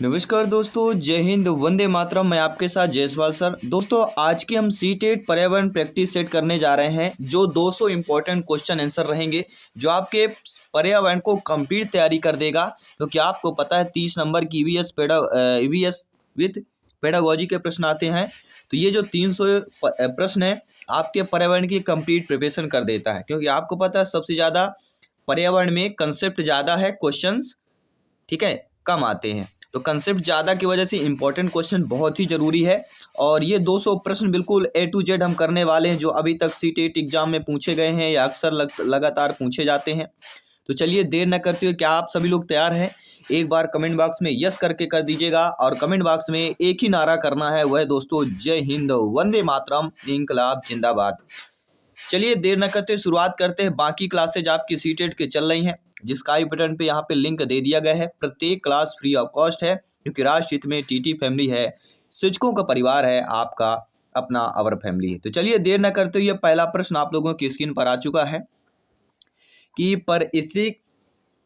नमस्कार दोस्तों, जय हिंद, वंदे मातरम। मैं आपके साथ जयसवाल सर। दोस्तों, आज की हम सीटेट पर्यावरण प्रैक्टिस सेट करने जा रहे हैं, जो 200 इंपॉर्टेंट क्वेश्चन आंसर रहेंगे, जो आपके पर्यावरण को कंप्लीट तैयारी कर देगा। क्योंकि आपको पता है 30 नंबर की ईवीएस विद पेडागोजी के प्रश्न आते हैं। तो ये जो 300 प्रश्न है, आपके पर्यावरण की कंप्लीट प्रिपरेशन कर देता है। क्योंकि आपको पता है सबसे ज़्यादा पर्यावरण में कंसेप्ट ज़्यादा है, क्वेश्चंस ठीक है कम आते हैं। तो कंसेप्ट ज़्यादा की वजह से इंपॉर्टेंट क्वेश्चन बहुत ही ज़रूरी है। और ये 200 प्रश्न बिल्कुल A to Z हम करने वाले हैं, जो अभी तक सीटेट एग्जाम में पूछे गए हैं या अक्सर लगातार पूछे जाते हैं। तो चलिए देर न करते हुए, क्या आप सभी लोग तैयार हैं? एक बार कमेंट बॉक्स में यस करके कर दीजिएगा। और कमेंट बॉक्स में एक ही नारा करना है, वह दोस्तों जय हिंद, वंदे मातरम, इंकलाब जिंदाबाद। चलिए देर न करते शुरुआत करते हैं। बाकी क्लासेज आपकी सीटेट के चल रही हैं, जिसका आई बटन पे यहाँ पे लिंक दे दिया गया है। प्रत्येक क्लास फ्री ऑफ कॉस्ट है, क्योंकि राष्ट्र हित में टीटी फैमिली है, शिक्षकों का परिवार है, आपका अपना अवर फैमिली है। तो चलिए देर न करते हुए, पहला प्रश्न आप लोगों की स्क्रीन पर आ चुका है कि परिस्थिति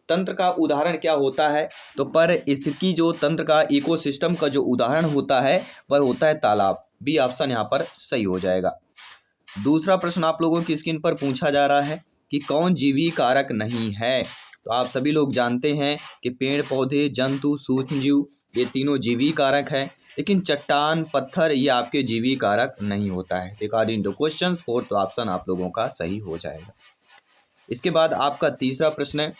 तंत्र का उदाहरण क्या होता है। तो परिस्थिति जो तंत्र का, इकोसिस्टम का जो उदाहरण होता है, वह होता है तालाब। बी ऑप्शन यहाँ पर सही हो जाएगा। दूसरा प्रश्न आप लोगों की स्क्रीन पर पूछा जा रहा है कि कौन जीवी कारक नहीं है। तो आप सभी लोग जानते हैं कि पेड़ पौधे, जंतु, सूक्ष्म जीव, ये तीनों जीवी कारक है। लेकिन चट्टान, पत्थर, ये आपके जीवी कारक नहीं होता है। According to question, fourth option आप लोगों का सही हो जाएगा। इसके बाद आपका तीसरा प्रश्न है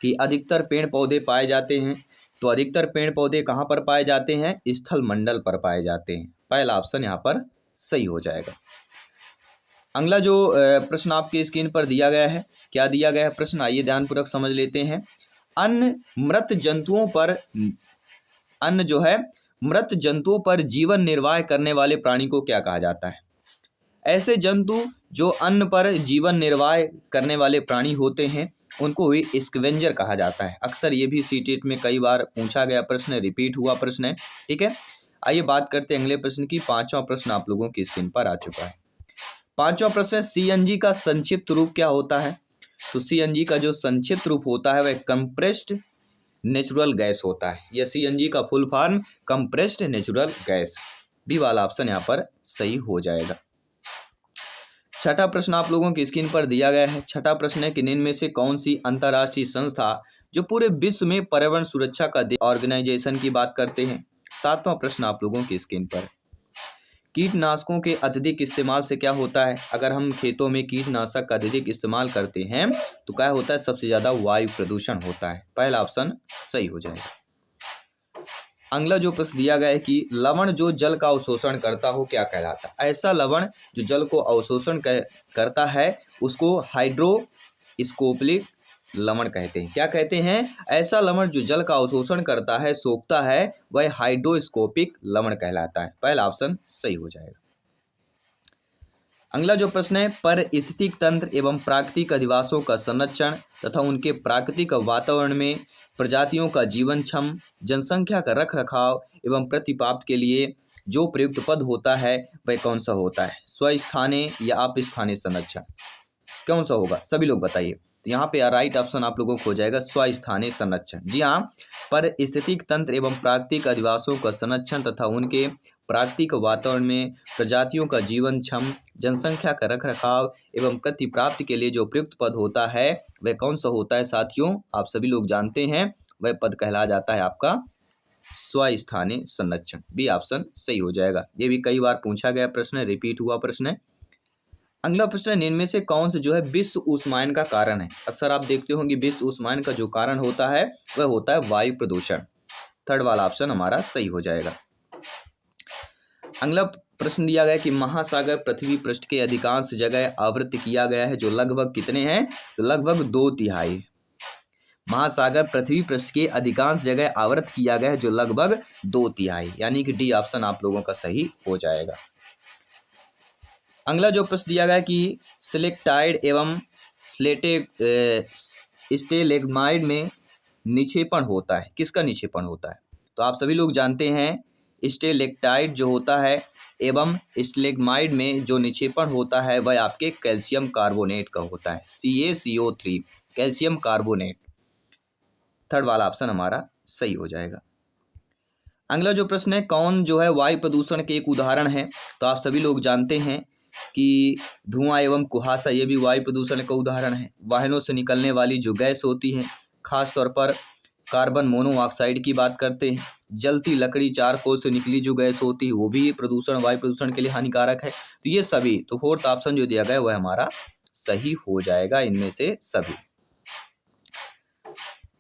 कि अधिकतर पेड़ पौधे पाए जाते हैं। तो अधिकतर पेड़ पौधे कहाँ पर पाए जाते हैं? स्थल मंडल पर पाए जाते हैं। पहला ऑप्शन यहाँ पर सही हो जाएगा। अगला जो प्रश्न आपके स्क्रीन पर दिया गया है, क्या दिया गया है प्रश्न, आइए ध्यानपूर्वक समझ लेते हैं। अन्य मृत जंतुओं पर, अन्य जो है मृत जंतुओं पर जीवन निर्वाह करने वाले प्राणी को क्या कहा जाता है? ऐसे जंतु जो अन्न पर जीवन निर्वाह करने वाले प्राणी होते हैं, उनको ही स्कैवेंजर कहा जाता है। अक्सर ये भी सीटेट में कई बार पूछा गया प्रश्न, रिपीट हुआ प्रश्न है। ठीक है, आइए बात करते हैं अगले प्रश्न की। पांचवा प्रश्न आप लोगों की स्क्रीन पर आ चुका है। पांचवा प्रश्न, सीएनजी का संक्षिप्त रूप क्या होता है? तो सीएनजी का जो संक्षिप्त रूप होता है, वह कंप्रेस्ड नेचुरल गैस होता है। यह सीएनजी का full form compressed natural gas. B वाला ऑप्शन यहाँ पर सही हो जाएगा। छठा प्रश्न आप लोगों की स्क्रीन पर दिया गया है। छठा प्रश्न है कि निम्न में से कौन सी अंतर्राष्ट्रीय संस्था जो पूरे विश्व में पर्यावरण सुरक्षा का ऑर्गेनाइजेशन की बात करते हैं। सातवां प्रश्न आप लोगों की स्क्रीन पर, कीटनाशकों के अत्यधिक इस्तेमाल से क्या होता है? अगर हम खेतों में कीटनाशक का अत्यधिक इस्तेमाल करते हैं तो क्या होता है? सबसे ज़्यादा वायु प्रदूषण होता है। पहला ऑप्शन सही हो जाएगा। अगला जो प्रश्न दिया गया है कि लवण जो जल का अवशोषण करता हो क्या कहलाता है? ऐसा लवण जो जल को अवशोषण करता है, उसको हाइड्रोस्कोपिक लवण कहते हैं। क्या कहते हैं? ऐसा लवण जो जल का अवशोषण करता है, सोखता है, वह हाइड्रोस्कोपिक लवण कहलाता है। पहला ऑप्शन सही हो जाएगा। अगला जो प्रश्न है, पारिस्थितिक तंत्र एवं प्राकृतिक अधिवासों का संरक्षण तथा उनके प्राकृतिक वातावरण में प्रजातियों का जीवन क्षम, जनसंख्या का रख रखाव एवं प्रतिपाद के लिए जो प्रयुक्त पद होता है, वह कौन सा होता है? स्वस्थानीय या अपस्थानीय संरक्षण, कौन सा होगा? सभी लोग बताइए। तो यहाँ पे राइट ऑप्शन आप लोगों को हो जाएगा स्वस्थानीय संरक्षण। जी हाँ, पारिस्थितिक तंत्र एवं प्राकृतिक अधिवासों का संरक्षण तथा उनके प्राकृतिक वातावरण में प्रजातियों का जीवन क्षम, जनसंख्या का रख रखाव एवं गति प्राप्ति के लिए जो प्रयुक्त पद होता है, वह कौन सा होता है? साथियों, आप सभी लोग जानते हैं, वह पद कहला जाता है आपका स्वस्थानीय संरक्षण। बी ऑप्शन सही हो जाएगा। ये भी कई बार पूछा गया प्रश्न है, रिपीट हुआ प्रश्न है। अगला प्रश्न, इनमें से कौन से जो है विश्व ऊष्मायन का कारण है? अक्सर आप देखते होंगे विश्व ऊष्मायन का जो कारण होता है, वह होता है वायु प्रदूषण। थर्ड वाला ऑप्शन हमारा सही हो जाएगा। अगला प्रश्न दिया गया कि महासागर पृथ्वी पृष्ठ के अधिकांश जगह आवृत किया गया है, जो लगभग कितने हैं? तो लगभग 2/3। महासागर पृथ्वी पृष्ठ के अधिकांश जगह आवृत किया गया है, जो लगभग 2/3, यानी कि डी ऑप्शन आप लोगों का सही हो जाएगा। अगला जो प्रश्न दिया गया कि सिलेक्टाइड एवं स्टेलेग्माइड में निक्षेपण होता है, किसका निक्षेपण होता है? तो आप सभी लोग जानते हैं स्टेलेक्टाइड जो होता है एवं स्टेलेग्माइड में जो निक्षेपण होता है, वह आपके कैल्शियम कार्बोनेट का होता है, CaCO3, कैल्शियम कार्बोनेट। थर्ड वाला ऑप्शन हमारा सही हो जाएगा। अगला जो प्रश्न है, कौन जो है वायु प्रदूषण के एक उदाहरण है? तो आप सभी लोग जानते हैं कि धुआं एवं कुहासा ये भी वायु प्रदूषण का उदाहरण है। वाहनों से निकलने वाली जो गैस होती है, खास तौर पर कार्बन मोनोऑक्साइड की बात करते हैं। जलती लकड़ी, चारकोल से निकली जो गैस होती है वो भी प्रदूषण, वायु प्रदूषण के लिए हानिकारक है। तो ये सभी, तो फोर्थ ऑप्शन जो दिया गया है वह हमारा सही हो जाएगा इनमें से सभी।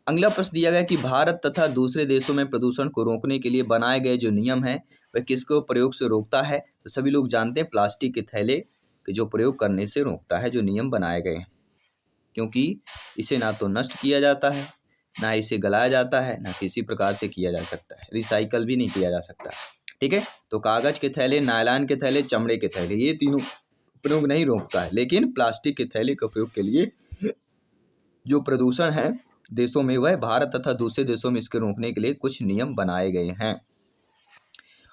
अगला प्रश्न दिया गया कि भारत तथा दूसरे देशों में प्रदूषण को रोकने के लिए बनाए गए जो नियम है वह किसको प्रयोग से रोकता है? तो सभी लोग जानते हैं प्लास्टिक के थैले के जो प्रयोग करने से रोकता है, जो नियम बनाए गए हैं। क्योंकि इसे ना तो नष्ट किया जाता है, ना इसे गलाया जाता है, ना किसी प्रकार से किया जा सकता है, रिसाइकल भी नहीं किया जा सकता। ठीक है, तो कागज के थैले, नायलॉन के थैले, चमड़े के थैले, ये तीनों प्रयोग नहीं रोकता है। लेकिन प्लास्टिक के थैले के उपयोग के लिए जो प्रदूषण है देशों में, वह भारत तथा दूसरे देशों में इसके रोकने के लिए कुछ नियम बनाए गए हैं।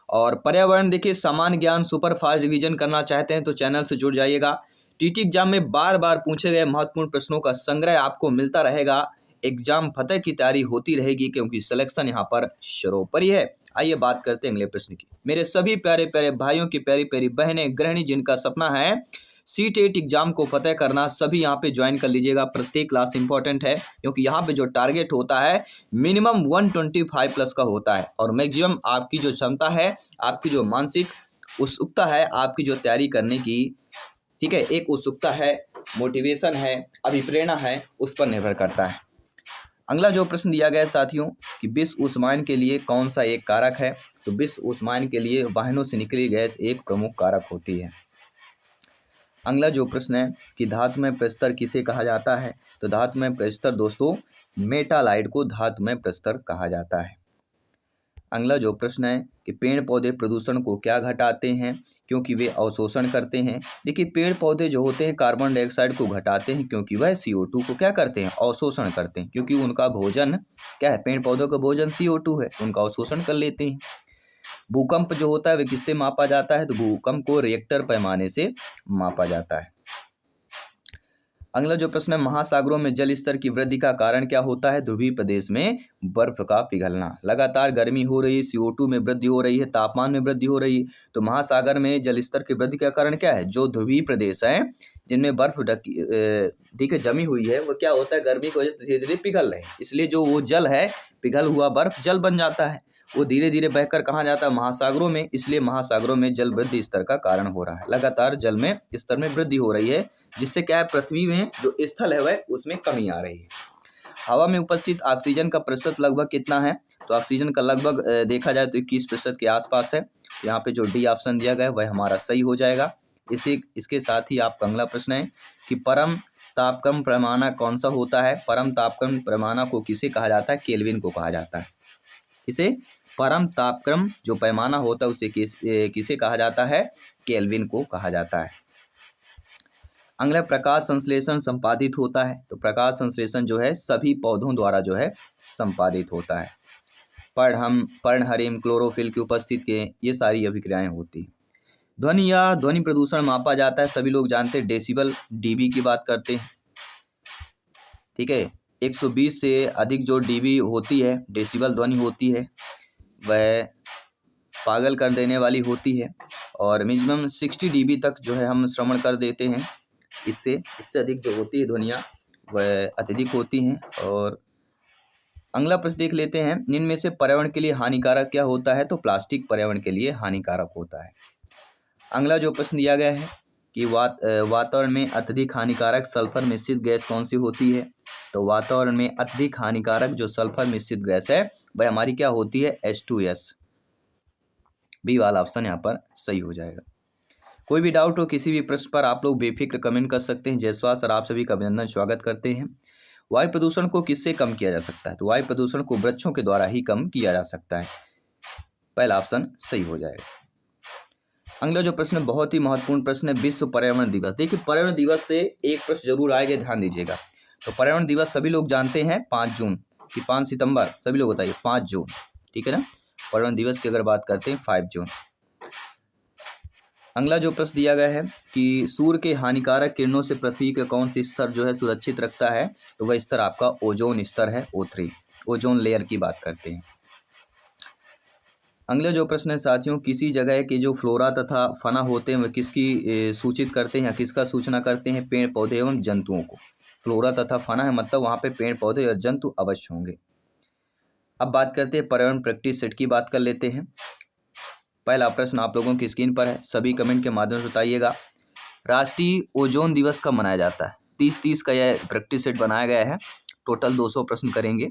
और पर्यावरण, देखिए सामान्य ज्ञान सुपर फास्ट रिवीजन करना चाहते हैं तो चैनल से जुड़ जाइएगा। टीटी एग्जाम में बार बार पूछे गए महत्वपूर्ण प्रश्नों का संग्रह आपको मिलता रहेगा। एग्जाम फतेह की तैयारी होती रहेगी क्योंकि सिलेक्शन यहाँ पर सर्वोपरि है। आइए बात करते हैं अगले प्रश्न की। मेरे सभी प्यारे प्यारे भाइयों की, प्यारी प्यारी बहनें, गृहिणी जिनका सपना है सीटेट एग्जाम को फतेह करना, सभी यहाँ पे ज्वाइन कर लीजिएगा। प्रत्येक क्लास इंपॉर्टेंट है क्योंकि यहाँ पे जो टारगेट होता है मिनिमम 125 प्लस का होता है और मैक्सिमम आपकी जो क्षमता है, आपकी जो मानसिक उत्सुकता है, आपकी जो तैयारी करने की, ठीक है, एक उत्सुकता है, मोटिवेशन है, अभिप्रेरणा है, उस पर निर्भर करता है। अगला जो प्रश्न दिया गया है साथियों कि विश्व ऊष्मायन के लिए कौन सा एक कारक है? तो विश्व ऊष्मायन के लिए वाहनों से निकली गैस एक प्रमुख कारक होती है। अगला जो प्रश्न है कि धातुमय प्रस्तर किसे कहा जाता है? तो धातुमय प्रस्तर दोस्तों मेटालाइट को धातुमय प्रस्तर कहा जाता है। अगला जो प्रश्न है कि पेड़ पौधे प्रदूषण को क्या घटाते हैं? क्योंकि वे अवशोषण करते हैं। देखिए पेड़ पौधे जो होते हैं कार्बन डाइऑक्साइड को घटाते हैं क्योंकि वह CO2 को क्या करते हैं? अवशोषण करते हैं। क्योंकि उनका भोजन क्या है? पेड़ पौधों का भोजन CO2 है, उनका अवशोषण कर लेते हैं। भूकंप जो होता है वह किससे मापा जाता है? तो भूकंप को रिएक्टर पैमाने से मापा जाता है। अगला जो प्रश्न है महासागरों में जल स्तर की वृद्धि का कारण क्या होता है? ध्रुवीय प्रदेश में बर्फ का पिघलना। लगातार गर्मी हो रही, CO2 में वृद्धि हो रही है, तापमान में वृद्धि हो रही है, तो महासागर में जल स्तर की वृद्धि का कारण क्या है? जो ध्रुवीय प्रदेश है जिनमें बर्फ ठीक है जमी हुई है, वो क्या होता है गर्मी की वजह से धीरे धीरे पिघल रहे हैं, इसलिए जो वो जल है, पिघल हुआ बर्फ जल बन जाता है, वो धीरे धीरे बहकर कहाँ जाता है? महासागरों में। इसलिए महासागरों में जल वृद्धि स्तर का कारण हो रहा है। लगातार जल में स्तर में वृद्धि हो रही है जिससे क्या है पृथ्वी में जो स्थल है वह उसमें कमी आ रही है। हवा में उपस्थित ऑक्सीजन का प्रतिशत लगभग कितना है? तो ऑक्सीजन का लगभग देखा जाए तो 21% के आसपास है। यहाँ पे जो डी ऑप्शन दिया गया है वह हमारा सही हो जाएगा। इसके साथ ही आपका अगला प्रश्न है कि परम तापक्रम पैमाना कौन सा होता है? परम तापक्रम पैमाना को किसे कहा जाता है? केल्विन को कहा जाता है। इसे परम तापक्रम जो पैमाना होता है उसे किसे कहा जाता है? केल्विन को कहा जाता है। अगला प्रकाश संश्लेषण संपादित होता है। तो प्रकाश संश्लेषण जो है सभी पौधों द्वारा जो है संपादित होता है। पर्णहरिम, क्लोरोफिल की उपस्थिति के ये सारी अभिक्रियाएं होती हैं। ध्वनि या ध्वनि प्रदूषण मापा जाता है, सभी लोग जानते हैं डेसिबल, डीबी की बात करते हैं। ठीक है, 120 से अधिक जो डीबी होती है, डेसिबल ध्वनि होती है, वह पागल कर देने वाली होती है और मिनिमम 60 डीबी तक जो है हम श्रवण कर देते हैं। इससे अधिक जो होती है ध्वनियाँ वह अत्यधिक होती हैं। और अगला प्रश्न देख लेते हैं, इनमें से पर्यावरण के लिए हानिकारक क्या होता है? तो प्लास्टिक पर्यावरण के लिए हानिकारक होता है। अगला जो प्रश्न दिया गया है कि वातावरण में अत्यधिक हानिकारक सल्फर मिश्रित गैस कौन सी होती है? तो वातावरण में अत्यधिक हानिकारक जो सल्फर मिश्रित गैस है वह हमारी क्या होती है? H2S। बी वाला ऑप्शन यहाँ पर सही हो जाएगा। कोई भी डाउट हो किसी भी प्रश्न पर आप लोग बेफिक्र कमेंट कर सकते हैं। जयसवाल सर आप सभी का अभिनंदन, स्वागत करते हैं। वायु प्रदूषण को किससे कम किया जा सकता है? तो वायु प्रदूषण को वृक्षों के द्वारा ही कम किया जा सकता है। पहला ऑप्शन सही हो जाएगा। अगला जो प्रश्न बहुत ही महत्वपूर्ण प्रश्न है, विश्व पर्यावरण दिवस। देखिए पर्यावरण दिवस से एक प्रश्न जरूर आएगा, ध्यान दीजिएगा। तो पर्यावरण दिवस सभी लोग जानते हैं 5 जून कि 5 सितंबर, सभी लोग बताइए 5 जून, ठीक है ना। पर्यावरण दिवस की अगर बात करते हैं 5 जून। अगला जो प्रश्न दिया गया है कि सूर्य के हानिकारक किरणों से पृथ्वी के कौन सी स्तर जो है सुरक्षित रखता है? तो वह स्तर आपका ओजोन स्तर है, O3, ओजोन लेयर की बात करते हैं। अगला जो प्रश्न है साथियों, किसी जगह के जो फ्लोरा तथा फना होते हैं वह किसकी सूचित करते हैं या किसका सूचना करते हैं? पेड़ पौधे एवं जंतुओं को। फ्लोरा तथा फना है मतलब वहाँ पे पेड़ पौधे और जंतु अवश्य होंगे। अब बात करते हैं पर्यावरण प्रैक्टिस सेट की, बात कर लेते हैं। पहला प्रश्न आप लोगों की स्क्रीन पर है, सभी कमेंट के माध्यम से बताइएगा। राष्ट्रीय ओजोन दिवस कब मनाया जाता है? 30-30 का यह प्रैक्टिस सेट बनाया गया है। टोटल 200 प्रश्न करेंगे।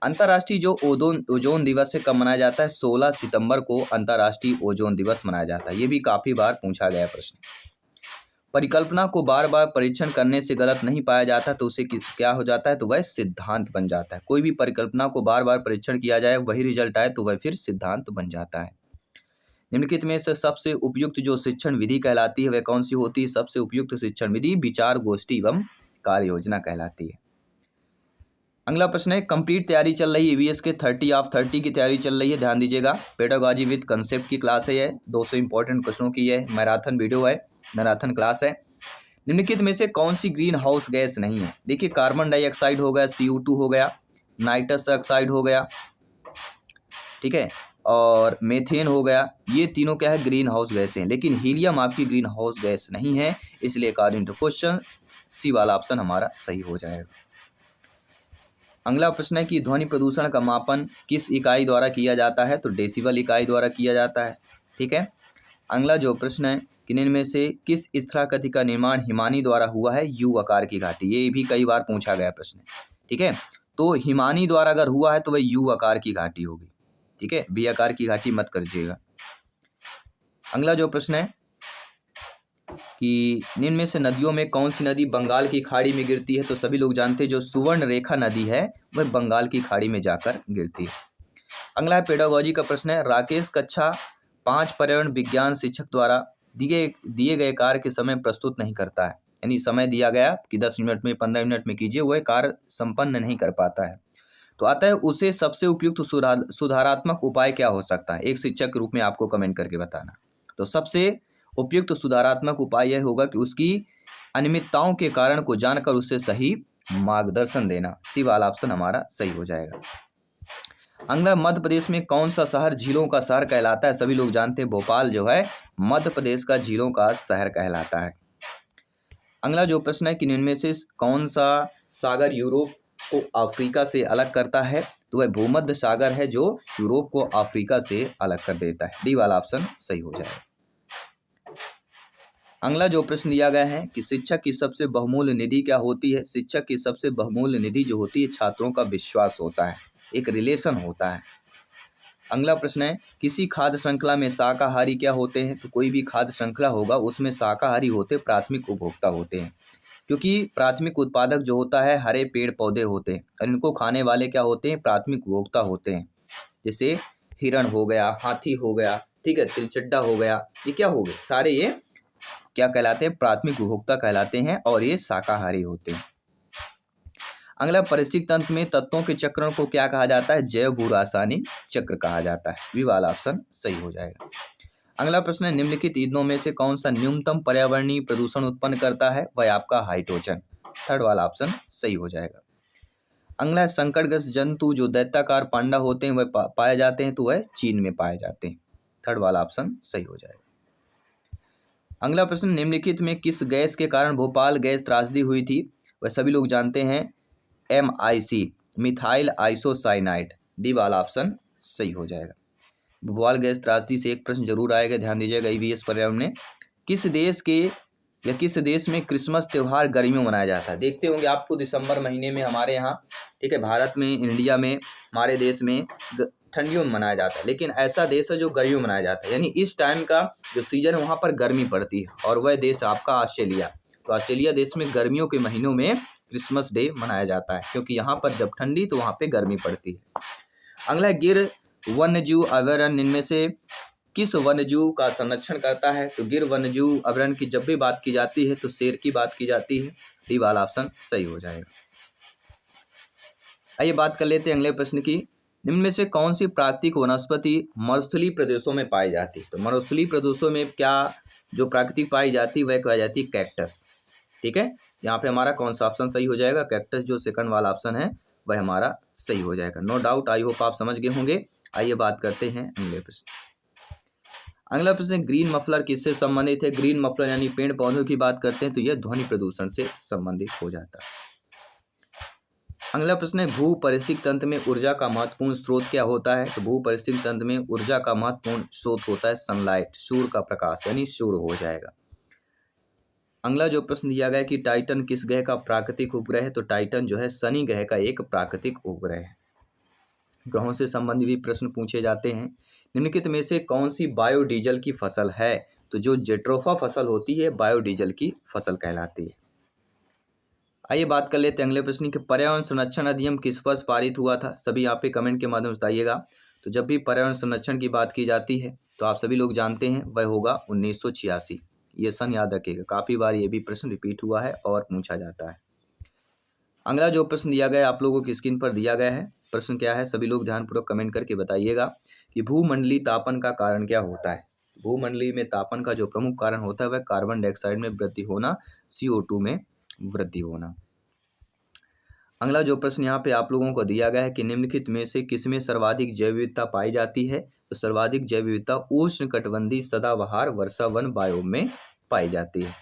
अंतर्राष्ट्रीय जो ओजोन दिवस है कब मनाया जाता है? 16 सितंबर को अंतर्राष्ट्रीय ओजोन दिवस मनाया जाता है। ये भी काफ़ी बार पूछा गया प्रश्न। परिकल्पना को बार बार परीक्षण करने से गलत नहीं पाया जाता तो उसे क्या हो जाता है? तो वह सिद्धांत बन जाता है। कोई भी परिकल्पना को बार बार परीक्षण किया जाए, वही रिजल्ट आए तो वह फिर सिद्धांत बन जाता है। निम्नलिखित में से सबसे उपयुक्त जो शिक्षण विधि कहलाती है वह कौन सी होती है? सबसे उपयुक्त शिक्षण विधि विचार गोष्ठी एवं कार्य योजना कहलाती है। अगला प्रश्न है, कंप्लीट तैयारी चल रही है ईवीएस के 30 ऑफ 30 की तैयारी चल रही है, ध्यान दीजिएगा। पेडागॉजी विद कंसेप्ट की क्लास है, ये 200 इंपॉर्टेंट क्वेश्चनों की है, मैराथन वीडियो है, मैराथन क्लास है। निम्नलिखित में से कौन सी ग्रीन हाउस गैस नहीं है? देखिए, कार्बन डाइऑक्साइड हो गया, CO2 हो गया, नाइट्रस ऑक्साइड हो गया, ठीक है, और मेथेन हो गया। ये तीनों क्या है? ग्रीन हाउस गैस हैं, लेकिन हीलियम आपकी ग्रीन हाउस गैस नहीं है, इसलिए अकॉर्डिंग टू क्वेश्चन सी वाला ऑप्शन हमारा सही हो जाएगा। अगला प्रश्न है कि ध्वनि प्रदूषण का मापन किस इकाई द्वारा किया जाता है? तो डेसिबल इकाई द्वारा किया जाता है, ठीक है। अगला जो प्रश्न है कि इनमें से किस स्थलाकृति का निर्माण हिमानी द्वारा हुआ है? यू आकार की घाटी। ये भी कई बार पूछा गया प्रश्न, ठीक है। तो हिमानी द्वारा अगर हुआ है तो वह यू आकार की घाटी होगी, ठीक है, बी आकार की घाटी मत करिएगा। अगला जो प्रश्न है कि निम्न में से नदियों में कौन सी नदी बंगाल की खाड़ी में गिरती है? तो सभी लोग जानते हैं जो सुवर्ण रेखा नदी है वह बंगाल की खाड़ी में जाकर गिरती है। अगला है पेडागॉजी का प्रश्न है, राकेश कक्षा 5 पर्यावरण विज्ञान शिक्षक द्वारा दिए गए कार्य के समय प्रस्तुत नहीं करता है, यानी समय दिया गया कि 10 मिनट में 15 मिनट में कीजिए, वह कार्य संपन्न नहीं कर पाता है, तो आता है उसे सबसे उपयुक्त सुधारात्मक उपाय क्या हो सकता है? एक शिक्षक के रूप में आपको कमेंट करके बताना। तो सबसे उपयुक्त सुधारात्मक उपाय यह होगा कि उसकी अनियमितताओं के कारण को जानकर उससे सही मार्गदर्शन देना। सी वाला ऑप्शन हमारा सही हो जाएगा। अगला, मध्य प्रदेश में कौन सा शहर झीलों का शहर कहलाता है? सभी लोग जानते हैं भोपाल जो है मध्य प्रदेश का झीलों का शहर कहलाता है। अगला जो प्रश्न है कि इनमें से कौन सा सागर यूरोप को अफ्रीका से अलग करता है? तो वह भूमध्य सागर है जो यूरोप को अफ्रीका से अलग कर देता है। डी वाला ऑप्शन सही हो जाएगा। अगला जो प्रश्न दिया गया है कि शिक्षक की सबसे बहुमूल्य निधि क्या होती है? शिक्षक की सबसे बहुमूल्य निधि जो होती है छात्रों का विश्वास होता है, एक रिलेशन होता है। अगला प्रश्न है, किसी खाद्य श्रृंखला में शाकाहारी क्या होते हैं? तो कोई भी खाद्य श्रृंखला होगा उसमें शाकाहारी होते प्राथमिक उपभोक्ता होते हैं, क्योंकि प्राथमिक उत्पादक जो होता है हरे पेड़ पौधे होते हैं और इनको खाने वाले क्या होते हैं? प्राथमिक उपभोक्ता होते हैं। जैसे हिरण हो गया, हाथी हो गया, ठीक है, तिलचट्टा हो गया, ये क्या हो गए? सारे ये क्या कहलाते हैं? प्राथमिक उपभोक्ता कहलाते हैं और ये शाकाहारी होते हैं। अगला, परिस्थिति तंत्र में तत्वों के चक्रण को क्या कहा जाता है? जैव भू रासायनिक चक्र कहा जाता है। बी वाला ऑप्शन सही हो जाएगा। अगला प्रश्न है, निम्नलिखित ईंधनों में से कौन सा न्यूनतम पर्यावरणीय प्रदूषण उत्पन्न करता है? वह आपका हाइड्रोजन। थर्ड वाला ऑप्शन सही हो जाएगा। अगला है, संकटग्रस्त जंतु जो दैत्याकार पांडा होते हैं वह पाए जाते हैं, तो वह चीन में पाए जाते हैं। थर्ड वाला ऑप्शन सही हो जाएगा। अगला प्रश्न, निम्नलिखित में किस गैस के कारण भोपाल गैस त्रासदी हुई थी? वह सभी लोग जानते हैं MIC, मिथाइल आइसोसाइनाइड। डी वाला ऑप्शन सही हो जाएगा। भोपाल गैस त्रासदी से एक प्रश्न जरूर आएगा, ध्यान दीजिएगा। EVS पर्यावरण में किस देश में क्रिसमस त्यौहार गर्मियों में मनाया जाता है? देखते होंगे आपको दिसंबर महीने में हमारे यहाँ, ठीक है, भारत में, इंडिया में, हमारे देश में ठंडियों में मनाया जाता है, लेकिन ऐसा देश है जो गर्मियों में मनाया जाता है, यानी इस टाइम का जो सीजन है वहाँ पर गर्मी पड़ती है, और वह देश आपका ऑस्ट्रेलिया। तो ऑस्ट्रेलिया देश में गर्मियों के महीनों में क्रिसमस डे मनाया जाता है, क्योंकि यहाँ पर जब ठंडी तो वहाँ पे गर्मी पड़ती है। अगला, गिर वन्यजीव अभयारण्य इनमें से किस वन्यजीव का संरक्षण करता है? तो गिर वन्यजीव अभयारण्य की जब भी बात की जाती है तो शेर की बात की जाती है। डी वाला ऑप्शन सही हो जाएगा। आइए बात कर लेते हैं अगले प्रश्न की। निम्न में से कौन सी प्राकृतिक वनस्पति मरुस्थलीय प्रदेशों में पाई जाती है? तो मरुस्थलीय प्रदेशों में क्या जो प्राकृतिक पाई जाती है वह कहा जाती है कैक्टस, ठीक है। यहाँ पे हमारा कौन सा ऑप्शन सही हो जाएगा? कैक्टस जो सेकंड वाला ऑप्शन है वह हमारा सही हो जाएगा। नो डाउट, आई होप आप समझ गए होंगे। आइए बात करते हैं अगले प्रश्न। अगला प्रश्न, ग्रीन मफलर किससे संबंधित है? ग्रीन मफलर यानी पेड़ पौधों की बात करते हैं तो यह ध्वनि प्रदूषण से संबंधित हो जाता है। अगला प्रश्न है, भू परिस्थितिक तंत्र में ऊर्जा का महत्वपूर्ण स्रोत क्या होता है? तो भू परिस्थितिक तंत्र में ऊर्जा का महत्वपूर्ण स्रोत होता है सनलाइट, सूर्य का प्रकाश, यानी सूर्य हो जाएगा। अगला जो प्रश्न दिया गया है कि टाइटन किस ग्रह का प्राकृतिक उपग्रह है? तो टाइटन जो है शनि ग्रह का एक प्राकृतिक उपग्रह है। ग्रहों से संबंधित भी प्रश्न पूछे जाते हैं। निम्नलिखित में से कौन सी बायोडीजल की फसल है? तो जो जेट्रोफा फसल होती है बायोडीजल की फसल कहलाती है। आइए बात कर लेते हैं अगले प्रश्न के, पर्यावरण संरक्षण अधिनियम किस वर्ष पारित हुआ था? सभी यहाँ पे कमेंट के माध्यम से बताइएगा। तो जब भी पर्यावरण संरक्षण की बात की जाती है तो आप सभी लोग जानते हैं वह होगा 1986। ये सन याद रखिएगा, काफ़ी बार ये भी प्रश्न रिपीट हुआ है और पूछा जाता है। अगला जो प्रश्न दिया गया है आप लोगों की स्क्रीन पर दिया गया है। प्रश्न क्या है, सभी लोग ध्यानपूर्वक कमेंट करके बताइएगा कि भूमंडलीय तापन का कारण क्या होता है? भूमंडलीय में तापन का जो प्रमुख कारण होता है वह कार्बन डाइऑक्साइड में वृद्धि होना, CO2 में वृद्धि होना। अगला जो प्रश्न यहाँ पे आप लोगों को दिया गया है कि निम्नलिखित में से किसमें सर्वाधिक जैव विविधता पाई जाती है? तो सर्वाधिक जैव विविधता उष्णकटिबंधीय सदाबहार वर्षा वन बायोम में पाई जाती है।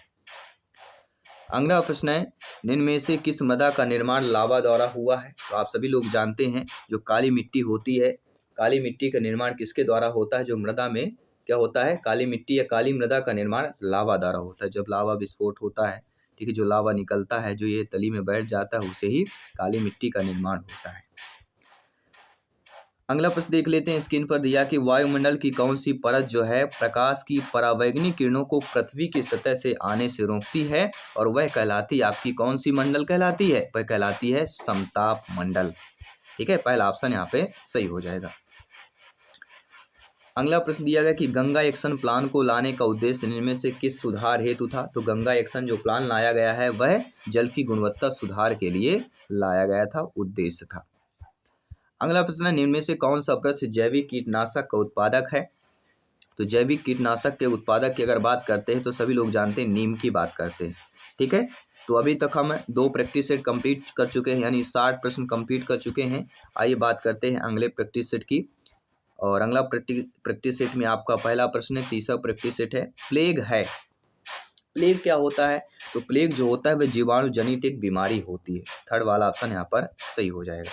अगला प्रश्न है, निम्न में से किस मृदा का निर्माण लावा द्वारा हुआ है? तो आप सभी लोग जानते हैं जो काली मिट्टी होती है, काली मिट्टी का निर्माण किसके द्वारा होता है? जो मृदा में क्या होता है, काली मिट्टी या काली मृदा का निर्माण लावा द्वारा होता है। जब लावा विस्फोट होता है, ठीक है, जो लावा निकलता है जो ये तली में बैठ जाता है उसे ही काली मिट्टी का निर्माण होता है। अगला प्रश्न देख लेते हैं, स्क्रीन पर दिया कि वायुमंडल की कौन सी परत जो है प्रकाश की परावैंगनिक किरणों को पृथ्वी की सतह से आने से रोकती है और वह कहलाती आपकी कौन सी मंडल कहलाती है? वह कहलाती है समताप मंडल। ठीक है, पहला ऑप्शन यहाँ पे सही हो जाएगा। अगला प्रश्न दिया गया कि गंगा एक्शन प्लान को लाने का उद्देश्य इनमें से किस सुधार हेतु था? तो गंगा एक्शन जो प्लान लाया गया है वह जल की गुणवत्ता सुधार के लिए लाया गया था, उद्देश्य था। अगला प्रश्न है, निम्न में से कौन सा वृक्ष जैविक कीटनाशक का उत्पादक है? तो जैविक कीटनाशक के उत्पादक की अगर बात करते हैं तो सभी लोग जानते हैं नीम की बात करते हैं। ठीक है, तो अभी तक हम 2 प्रैक्टिस सेट कंप्लीट कर चुके हैं, यानी 60 प्रश्न कंप्लीट कर चुके हैं। आइए बात करते हैं अगले प्रैक्टिस सेट की। और अगला प्रैक्टिस सेट में आपका पहला प्रश्न है, तीसरा प्रैक्टिस सेट है, प्लेग है। प्लेग क्या होता है? तो प्लेग जो होता है वह जीवाणु जनित एक बीमारी होती है। थर्ड वाला ऑप्शन यहाँ पर सही हो जाएगा।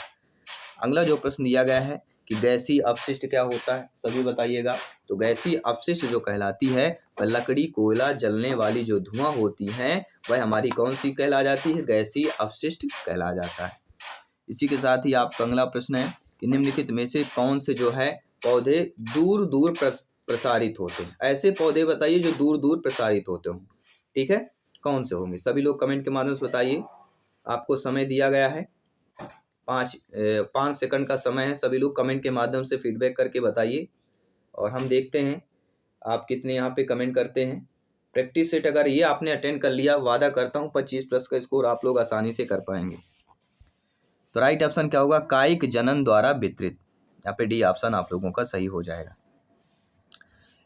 अगला जो प्रश्न दिया गया है कि गैसीय अपशिष्ट क्या होता है, सभी बताइएगा। तो गैसीय अपशिष्ट जो कहलाती है वह लकड़ी कोयला जलने वाली जो धुआं होती है वह हमारी कौन सी कहला जाती है? गैसीय अपशिष्ट कहला जाता है। इसी के साथ ही आपका अगला प्रश्न है कि निम्नलिखित में से कौन से जो है पौधे दूर दूर प्रसारित होते हैं? ऐसे पौधे बताइए जो दूर दूर प्रसारित होते हों। ठीक है, कौन से होंगे? सभी लोग कमेंट के माध्यम से बताइए। आपको समय दिया गया है, 5 सेकंड का समय है। सभी लोग कमेंट के माध्यम से फीडबैक करके बताइए और हम देखते हैं आप कितने यहाँ पे कमेंट करते हैं। प्रैक्टिस सेट अगर ये आपने अटेंड कर लिया, वादा करता हूँ 25 प्लस का स्कोर आप लोग आसानी से कर पाएंगे। तो राइट ऑप्शन क्या होगा? कायिक जनन द्वारा वितरित। यहाँ पे डी ऑप्शन आप लोगों का सही हो जाएगा।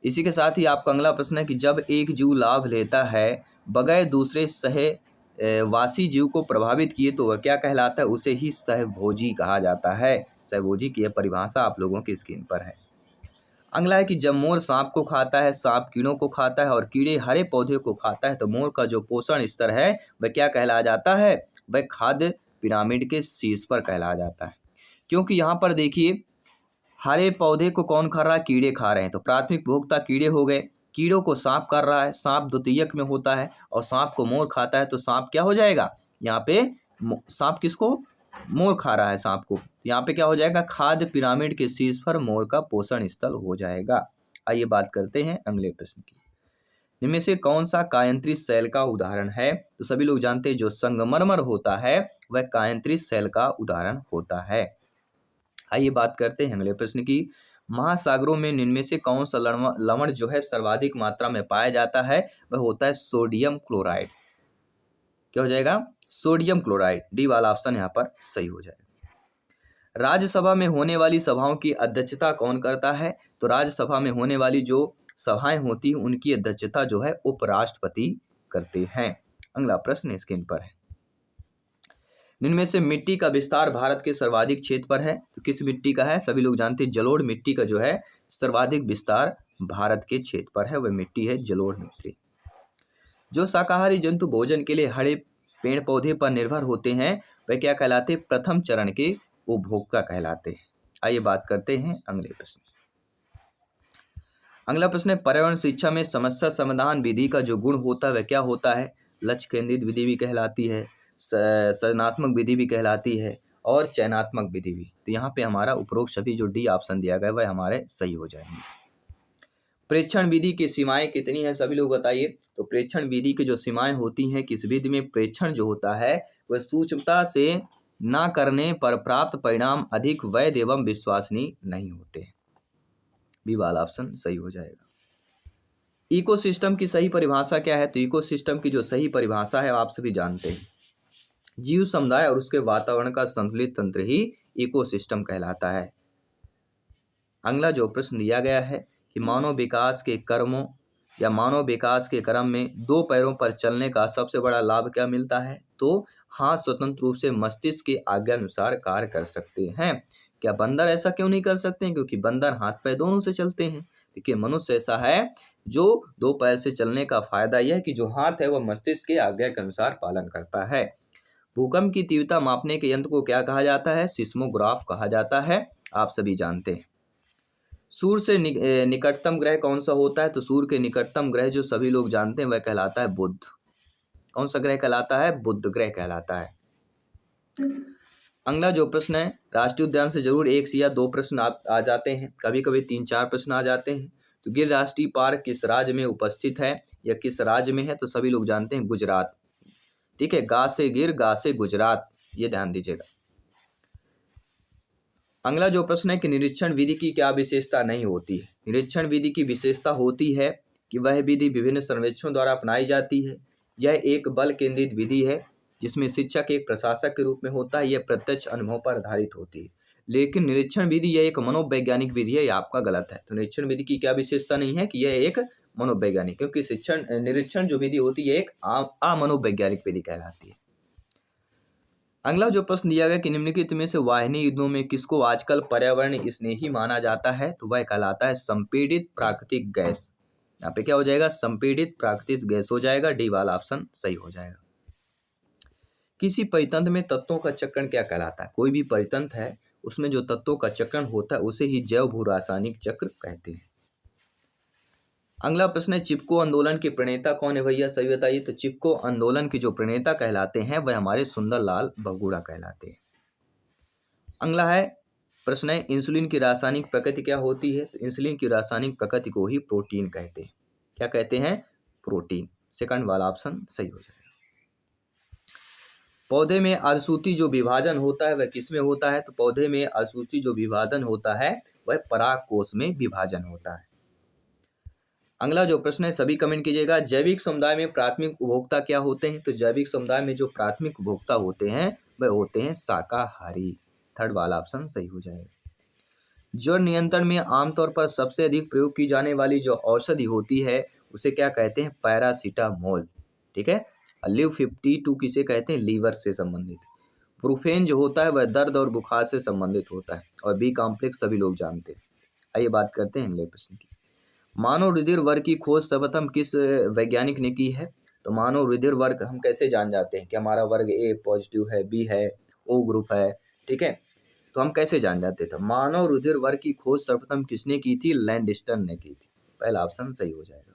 इसी के साथ ही आपका अगला प्रश्न है कि जब एक जीव लाभ लेता है बगैर दूसरे सहवासी जीव को प्रभावित किए तो वह क्या कहलाता है? उसे ही सहभोजी कहा जाता है। सहभोजी की यह परिभाषा आप लोगों की स्क्रीन पर है। अगला है कि जब मोर सांप को खाता है, सांप कीड़ों को खाता है और कीड़े हरे पौधे को खाता है तो मोर का जो पोषण स्तर है वह क्या कहला जाता है? वह खाद्य पिरामिड के शीर्ष पर कहला जाता है। क्योंकि यहाँ पर देखिए हरे पौधे को कौन खा रहा है? कीड़े खा रहे हैं। तो प्राथमिक भोक्ता कीड़े हो गए, कीड़ों को सांप कर रहा है, सांप द्वितीयक में होता है और सांप को मोर खाता है तो सांप क्या हो जाएगा? यहाँ पे सांप किसको? मोर खा रहा है सांप को। यहाँ पे क्या हो जाएगा? खाद्य पिरामिड के शीर्ष पर मोर का पोषण स्थल हो जाएगा। आइए बात करते हैं अगले प्रश्न की। इनमें से कौन सा कायंत्रित सेल का उदाहरण है? तो सभी लोग जानते हैं जो संगमरमर होता है वह कायंत्रित सेल का उदाहरण होता है। आइए बात करते हैं अगले प्रश्न की। महासागरों में इनमें से कौन सा लवण जो है सर्वाधिक मात्रा में पाया जाता है? वह होता है सोडियम क्लोराइड। क्या हो जाएगा? Sodium chloride. डी वाला ऑप्शन यहाँ पर सही हो जाएगा। राज्यसभा में होने वाली सभाओं की अध्यक्षता कौन करता है? तो राज्यसभा में होने वाली जो सभाएं होती हैं उनकी अध्यक्षता जो है उपराष्ट्रपति करते हैं। अगला प्रश्न स्क्रीन पर है। निम्न में से मिट्टी का विस्तार भारत के सर्वाधिक क्षेत्र पर है, तो किस मिट्टी का है? सभी लोग जानते हैं जलोढ़ मिट्टी का जो है सर्वाधिक विस्तार भारत के क्षेत्र पर है, वह मिट्टी है जलोढ़ मिट्टी। जो शाकाहारी जंतु भोजन के लिए हरे पेड़ पौधे पर निर्भर होते हैं वह क्या कहलाते? प्रथम चरण के उपभोक्ता कहलाते हैं। आइए बात करते हैं अगले प्रश्न। अगला प्रश्न है, पर्यावरण शिक्षा में समस्या समाधान विधि का जो गुण होता है वह क्या होता है? लक्ष्य केंद्रित विधि भी कहलाती है, सृजनात्मक विधि भी कहलाती है और चयनात्मक विधि भी। तो यहाँ पे हमारा उपरोक्त सभी जो डी ऑप्शन दिया गया वह हमारे सही हो जाएंगे। प्रेक्षण विधि की सीमाएं कितनी है? सभी लोग बताइए। तो प्रेक्षण विधि की जो सीमाएं होती हैं, किस विधि में प्रेक्षण जो होता है वह सूक्ष्मता से न करने पर प्राप्त परिणाम अधिक वैध एवं विश्वसनीय नहीं होते। बी वाला ऑप्शन सही हो जाएगा। इकोसिस्टम की सही परिभाषा क्या है? तो इकोसिस्टम की जो सही परिभाषा है आप सभी जानते हैं, जीव समुदाय और उसके वातावरण का संतुलित तंत्र ही इकोसिस्टम कहलाता है। अगला जो प्रश्न दिया गया है कि मानव विकास के कर्मों या मानव विकास के क्रम में दो पैरों पर चलने का सबसे बड़ा लाभ क्या मिलता है? तो हाथ स्वतंत्र रूप से मस्तिष्क के आज्ञानुसार कार्य कर सकते हैं। क्या बंदर ऐसा क्यों नहीं कर सकते हैं? क्योंकि बंदर हाथ पैर दोनों से चलते हैं। देखिए मनुष्य ऐसा है जो दो पैर से चलने का फायदा यह है कि जो हाथ है वह मस्तिष्क के आज्ञा के अनुसार पालन करता है। भूकंप की तीव्रता मापने के यंत्र को क्या कहा जाता है? सिस्मोग्राफ कहा जाता है, आप सभी जानते हैं। सूर्य से निकटतम ग्रह कौन सा होता है? तो सूर्य के निकटतम ग्रह जो सभी लोग जानते हैं वह कहलाता है बुध। कौन सा ग्रह कहलाता है? बुध ग्रह कहलाता है। अगला जो प्रश्न है, राष्ट्रीय उद्यान से जरूर एक से या दो प्रश्न आ जाते हैं, कभी कभी 3-4 प्रश्न आ जाते हैं। तो गिर राष्ट्रीय पार्क किस राज्य में उपस्थित है या किस राज्य में है? तो सभी लोग जानते हैं गुजरात। ठीक है, गा से गिर, गा से गुजरात, ये ध्यान दीजिएगा। अगला जो प्रश्न है कि निरीक्षण विधि की क्या विशेषता नहीं होती है? निरीक्षण विधि की विशेषता होती है कि वह विधि विभिन्न सर्वेक्षणों द्वारा अपनाई जाती है। यह एक बल केंद्रित विधि है जिसमें शिक्षक एक प्रशासक के रूप में होता है। यह प्रत्यक्ष अनुभव पर आधारित होती है। लेकिन निरीक्षण विधि यह एक मनोवैज्ञानिक विधि है, यह आपका गलत है। तो निरीक्षण विधि की क्या विशेषता नहीं है कि यह एक मनोवैज्ञानिक, क्योंकि निरीक्षण जो विधि होती है एक अमनोवैज्ञानिक विधि कहलाती है। अगला जो प्रश्न दिया गया कि निम्नलिखित में से वाहिनी युद्धों में किसको आजकल पर्यावरण स्नेही माना जाता है? तो वह कहलाता है संपीड़ित प्राकृतिक गैस। यहाँ पे क्या हो जाएगा? संपीड़ित प्राकृतिक गैस हो जाएगा, डी वाला ऑप्शन सही हो जाएगा। किसी परितंत्र में तत्वों का चक्रण क्या कहलाता है? कोई भी परितंत्र है उसमें जो तत्वों का चक्रण होता है उसे ही जैव भू रासायनिक चक्र कहते हैं। अगला प्रश्न है, चिपको आंदोलन के प्रणेता कौन है भैया? सही बताइए। तो चिपको आंदोलन के जो प्रणेता कहलाते हैं वह हमारे सुंदरलाल बहुगुणा कहलाते हैं। अगला है प्रश्न है, इंसुलिन की रासायनिक प्रकृति क्या होती है? तो इंसुलिन की रासायनिक प्रकृति को ही प्रोटीन कहते हैं। क्या कहते हैं? प्रोटीन। सेकंड वाला ऑप्शन सही हो जाएगा। पौधे में अर्धसूत्री जो विभाजन होता है वह किसमें होता है? तो पौधे में अर्धसूत्री जो विभाजन होता है वह पराग कोश में विभाजन होता है। अगला जो प्रश्न है सभी कमेंट कीजिएगा, जैविक समुदाय में प्राथमिक उपभोक्ता क्या होते हैं? तो जैविक समुदाय में जो प्राथमिक उपभोक्ता होते हैं वह होते हैं शाकाहारी। थर्ड वाला ऑप्शन सही हो जाएगा। जड़ नियंत्रण में आमतौर पर सबसे अधिक प्रयोग की जाने वाली जो औषधि होती है उसे क्या कहते हैं? पैरासीटामोल। ठीक है। लिव 52 किसे कहते हैं? लीवर से संबंधित। प्रूफेन जो होता है वह दर्द और बुखार से संबंधित होता है। और बी कॉम्प्लेक्स सभी लोग जानते हैं। आइए बात करते हैं अगले प्रश्न की। मानव रुधिर वर्ग की खोज सर्वप्रथम किस वैज्ञानिक ने की है? तो मानव रुधिर वर्ग हम कैसे जान जाते हैं कि हमारा वर्ग ए पॉजिटिव है, बी है, ओ ग्रुप है? ठीक है, तो हम कैसे जान जाते थे? मानव रुधिर वर्ग की खोज सर्वप्रथम किसने की थी? लैंडस्टर ने की थी। पहला ऑप्शन सही हो जाएगा।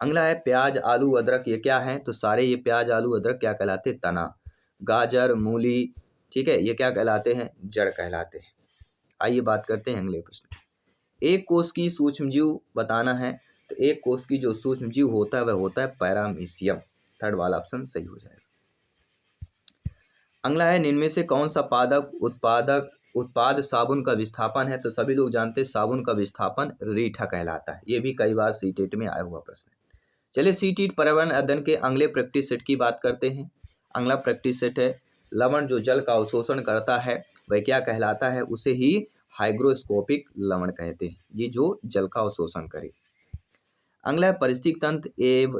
अगला है प्याज आलू अदरक, ये क्या है? तो सारे ये प्याज आलू अदरक क्या कहलाते हैं? तना। गाजर मूली, ठीक है, ये क्या कहलाते हैं? जड़ कहलाते हैं। आइए बात करते हैं अगले प्रश्न। एक कोष की सूक्ष्मजीव बताना है, तो एक कोष की जो सूक्ष्मजीव होता है वह होता है पैरामीशियम। थर्ड वाला ऑप्शन सही हो जाएगा। अगला है, इनमें से कौन सा उत्पाद साबुन का विस्थापन है? तो सभी लोग जानते हैं साबुन का विस्थापन रीठा कहलाता है। ये भी कई बार सीटेट में आया हुआ प्रश्न है। चलिए सीटेट पर्यावरण अध्ययन के अगले प्रैक्टिस सेट की बात करते हैं। अगला प्रैक्टिस सेट है लवण जो जल का अवशोषण करता है वह क्या कहलाता है? उसे ही हाइग्रोस्कोपिक लवण कहते हैं, ये जो जल का अवशोषण करे। अगला है परिस्थितिक तंत्र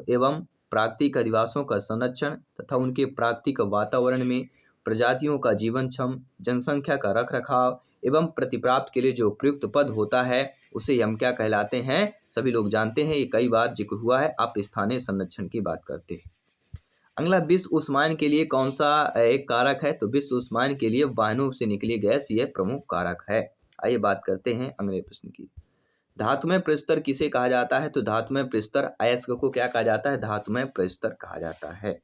एवं प्राकृतिक अधिवासों का संरक्षण तथा उनके प्राकृतिक वातावरण में प्रजातियों का जीवन क्षम, जनसंख्या का रखरखाव एवं प्रतिप्राप्त के लिए जो उपयुक्त पद होता है उसे हम क्या कहलाते हैं, सभी लोग जानते हैं, ये कई बार जिक्र हुआ है। आप स्थानीय संरक्षण की बात करते हैं। अगला, विश्व ऊष्मायन के लिए कौन सा एक कारक है, तो विश्व ऊष्मायन के लिए वाहनों से निकली गैस ये प्रमुख कारक है। आइए बात करते हैं अगले प्रश्न की। धातुमय प्रस्तर किसे कहा जाता है, तो धातुमय प्रस्तर अयस्क को क्या कहा जाता है, धातुमय प्रस्तर कहा जाता है।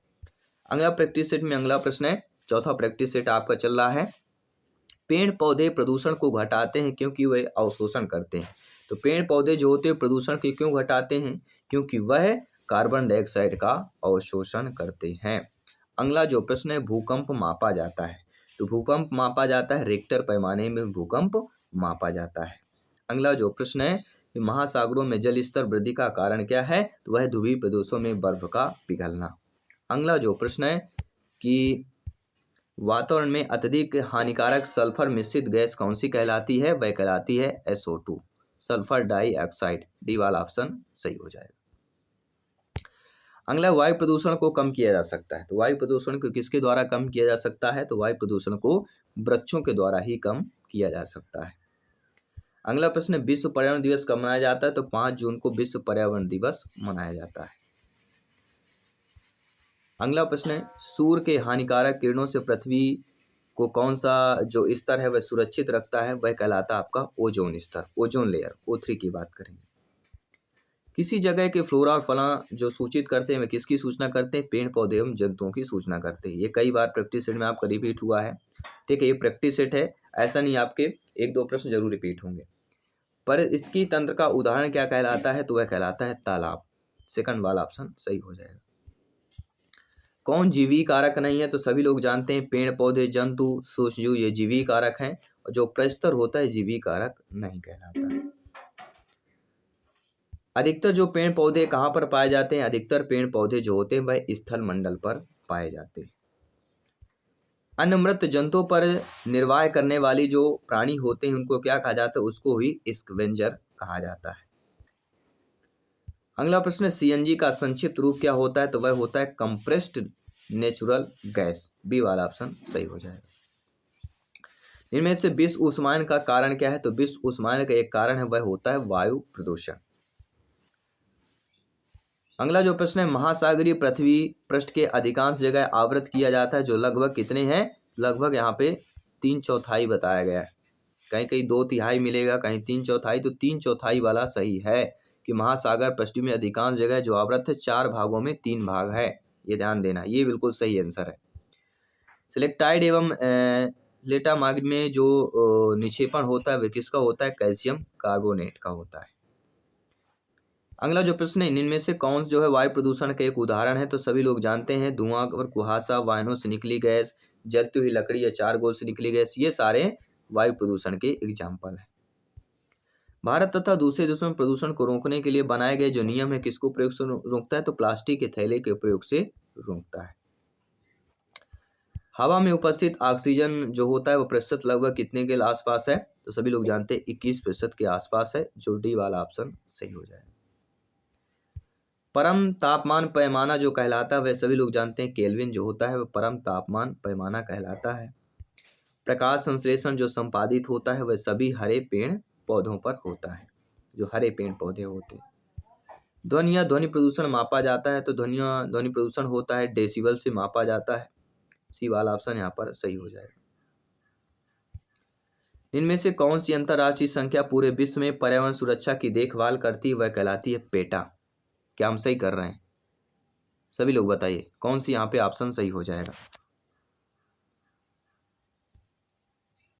अगला प्रैक्टिस सेट में अगला प्रश्न है, चौथा प्रैक्टिस सेट आपका चल रहा है। पेड़ पौधे प्रदूषण को घटाते हैं क्योंकि वे अवशोषण करते हैं। तो पेड़ पौधे जो होते हैं प्रदूषण को क्यों घटाते हैं, क्योंकि वह कार्बन डाइऑक्साइड का अवशोषण करते हैं। अगला जो प्रश्न है, भूकंप मापा जाता है, तो भूकंप मापा जाता है रिक्टर पैमाने में भूकंप मापा जाता है। अगला जो प्रश्न है, महासागरों में जल स्तर वृद्धि का कारण क्या है, तो वह ध्रुवीय प्रदेशों में बर्फ का पिघलना। अगला जो प्रश्न है कि वातावरण में अत्यधिक हानिकारक सल्फर मिश्रित गैस कौन सी कहलाती है, वह कहलाती है SO2, सल्फर डाइऑक्साइड। डी वाला ऑप्शन सही हो जाएगा। अगला, वायु प्रदूषण को कम किया जा सकता है, तो वायु प्रदूषण को किसके द्वारा कम किया जा सकता है, तो वायु प्रदूषण को वृक्षों के द्वारा ही कम किया जा सकता है। अगला प्रश्न, विश्व पर्यावरण दिवस कब मनाया जाता है, तो 5 जून को विश्व पर्यावरण दिवस मनाया जाता है। अगला प्रश्न है, सूर्य के हानिकारक किरणों से पृथ्वी को कौन सा जो स्तर है वह सुरक्षित रखता है, वह कहलाता है आपका ओजोन स्तर, ओजोन लेयर, O3 की बात करेंगे। किसी जगह के फ्लोरा और फला जो सूचित करते हैं वे किसकी सूचना करते हैं, पेड़ पौधे एवं जंतुओं की सूचना करते हैं। ये कई बार प्रैक्टिस सेट में आपका रिपीट हुआ है, ठीक है, ये प्रैक्टिस सेट है, ऐसा नहीं आपके 1-2 प्रश्न जरूर रिपीट होंगे। पर इसकी तंत्र का उदाहरण क्या कहलाता है, तो वह कहलाता है तालाब। सेकंड वाला ऑप्शन सही हो जाएगा। कौन जीवी कारक नहीं है, तो सभी लोग जानते हैं पेड़ पौधे जंतु सूक्ष्मजीव ये जीवी कारक हैं, और जो प्रस्तर होता है जीवी कारक नहीं कहलाता है। अधिकतर जो पेड़ पौधे कहाँ पर पाए जाते हैं, अधिकतर पेड़ पौधे जो होते हैं वह स्थल मंडल पर पाए जाते हैं। अन्य मृत जंतुओं पर निर्वाह करने वाली जो प्राणी होते हैं उनको क्या कहा जाता है, उसको ही स्कैवेंजर कहा जाता है। अगला प्रश्न, CNG का संक्षिप्त रूप क्या होता है, तो वह होता है कंप्रेस्ड नेचुरल गैस। बी वाला ऑप्शन सही हो जाएगा। इनमें से विश्व ऊष्मायन का कारण क्या है, तो विश्व ऊष्मायन का एक कारण है वह होता है वायु प्रदूषण। अगला जो प्रश्न है, महासागरीय पृथ्वी पृष्ठ के अधिकांश जगह आवृत किया जाता है, जो लगभग कितने हैं, लगभग यहाँ पे 3/4 बताया गया है। कहीं कहीं 2/3 मिलेगा, कहीं 3/4, तो 3/4 वाला सही है कि महासागर पृष्ठ में अधिकांश जगह जो आवृत है 4 भागों में 3 भाग है, ये ध्यान देना, ये बिल्कुल सही आंसर है। सिलेक्टाइड एवं लेटामाइड में जो निक्षेपण होता है वह किसका होता है, कैल्शियम कार्बोनेट का होता है। अगला जो प्रश्न है, इनमें से कौन जो है वायु प्रदूषण का एक उदाहरण है, तो सभी लोग जानते हैं धुआं और कुहासा, वाहनों से निकली गैस, जलती हुई लकड़ी या चारकोल से निकली गैस, ये सारे वायु प्रदूषण के एग्जाम्पल हैं। भारत तथा दूसरे देशों में प्रदूषण को रोकने के लिए बनाए गए जो नियम है किसको प्रयोग से रोकता है, तो प्लास्टिक के थैले के प्रयोग से रोकता है। हवा में उपस्थित ऑक्सीजन जो होता है वो प्रतिशत लगभग कितने के आसपास है, तो सभी लोग जानते हैं 21% के आसपास है, जो डी वाला ऑप्शन सही हो जाएगा। परम तापमान पैमाना जो कहलाता है वह सभी लोग जानते हैं केल्विन जो होता है वह परम तापमान पैमाना कहलाता है। प्रकाश संश्लेषण जो संपादित होता है वह सभी हरे पेड़ पौधों पर होता है, जो हरे पेड़ पौधे होते हैं। ध्वनि या ध्वनि प्रदूषण मापा जाता है, तो ध्वनि प्रदूषण होता है डेसिबल से मापा जाता है। सी वाला ऑप्शन यहाँ पर सही हो जाएगा। इनमें से कौन सी अंतर्राष्ट्रीय संख्या पूरे विश्व में पर्यावरण सुरक्षा की देखभाल करती है, वह कहलाती है पेटा। क्या हम सही कर रहे हैं, सभी लोग बताइए कौन सी यहाँ पे ऑप्शन सही हो जाएगा।